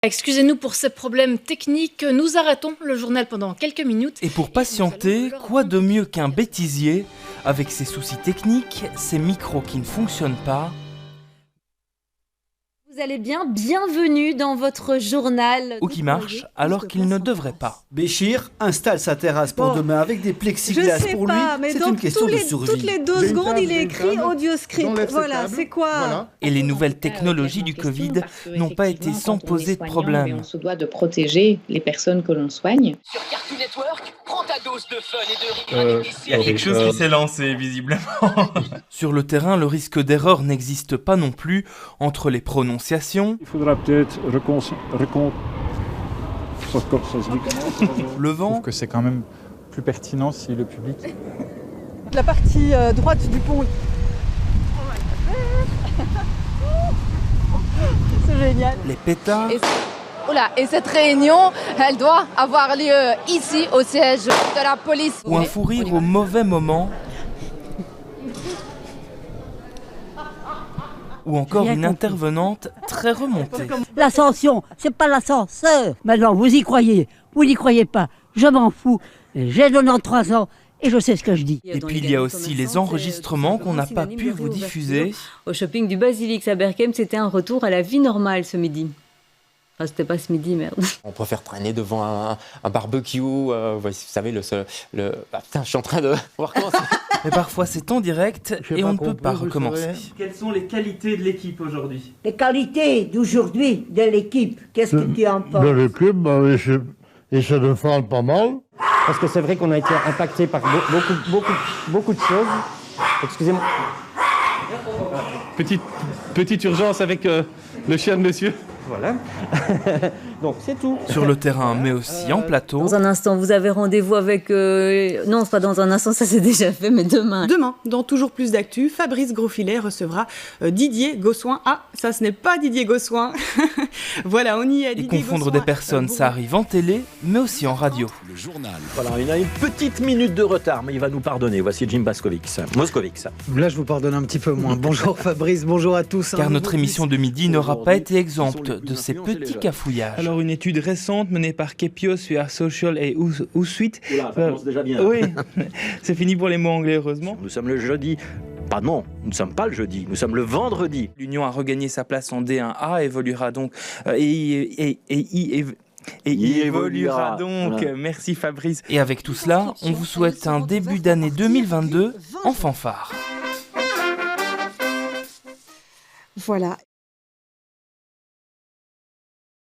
Excusez-nous pour ces problèmes techniques, nous arrêtons le journal pendant quelques minutes. Et pour patienter, quoi de mieux qu'un bêtisier, avec ses soucis techniques, ses micros qui ne fonctionnent pas. Vous allez bien, bienvenue dans votre journal. Ou qui marche alors qu'il ne devrait pas. Béchir installe sa terrasse pour demain avec des plexiglas pour lui. C'est une question de survie. Toutes les 2 secondes, il est écrit audioscript. Voilà, c'est quoi Et les nouvelles technologies du Covid n'ont pas été sans poser de problème. On se doit de protéger les personnes que l'on soigne. Sur Cartoon Network, prends ta dose de fun et de rire. Il y a quelque chose qui s'est lancé, visiblement. Sur le terrain, le risque d'erreur n'existe pas non plus entre les prononciations. Il faudra peut-être Le vent. Je trouve que c'est quand même plus pertinent si le public... La partie droite du pont. C'est génial. Les pétards. Et cette réunion, elle doit avoir lieu ici, au siège de la police. Ou un fou rire au mauvais moment. Ou encore une intervenante très remontée. L'ascension, c'est pas l'ascenseur. Maintenant, vous y croyez, vous n'y croyez pas, je m'en fous. J'ai 93 ans et je sais ce que je dis. Et puis il y a aussi les enregistrements qu'on n'a pas pu vous diffuser. Au shopping du Basilix à Berchem, c'était un retour à la vie normale ce midi. Enfin, c'était pas ce midi, merde. On préfère traîner devant un barbecue, vous savez, putain, je suis en train de... On va recommencer. Mais parfois c'est en direct et on ne peut pas recommencer. Quelles sont les qualités de l'équipe aujourd'hui? Les qualités d'aujourd'hui de l'équipe, qu'est-ce que tu en penses? De l'équipe, ils se défendent pas mal. Parce que c'est vrai qu'on a été impacté par beaucoup de choses. Excusez-moi. Petite urgence avec le chien de monsieur. Voilà. Donc c'est tout. Sur le terrain, mais aussi en plateau. Dans un instant, vous avez rendez-vous avec... Non, c'est pas dans un instant, ça c'est déjà fait, mais demain. Demain, dans Toujours plus d'actu, Fabrice Grosfilet recevra Didier Gossuin. Ah, ça ce n'est pas Didier Gossuin. Voilà, on y est. Et confondre des personnes, ça arrive en télé, mais aussi en radio. Le journal. Voilà, il a une petite minute de retard, mais il va nous pardonner. Voici Jim Moskowitz. Là, je vous pardonne un petit peu moins. Bonjour Fabrice, bonjour à tous. Car notre émission de midi n'aura pas été exempte de ces petits cafouillages. Alors une étude récente menée par Kepios sur Social et Hootsuite. Oula, ça commence déjà bien. Oui, c'est fini pour les mots anglais, heureusement. Nous sommes le jeudi. Pardon, nous ne sommes pas le jeudi, nous sommes le vendredi. L'Union a regagné sa place en D1A, évoluera donc y évoluera donc. Voilà. Merci Fabrice. Et avec tout cela, on vous souhaite un début d'année 2022 en fanfare. Voilà.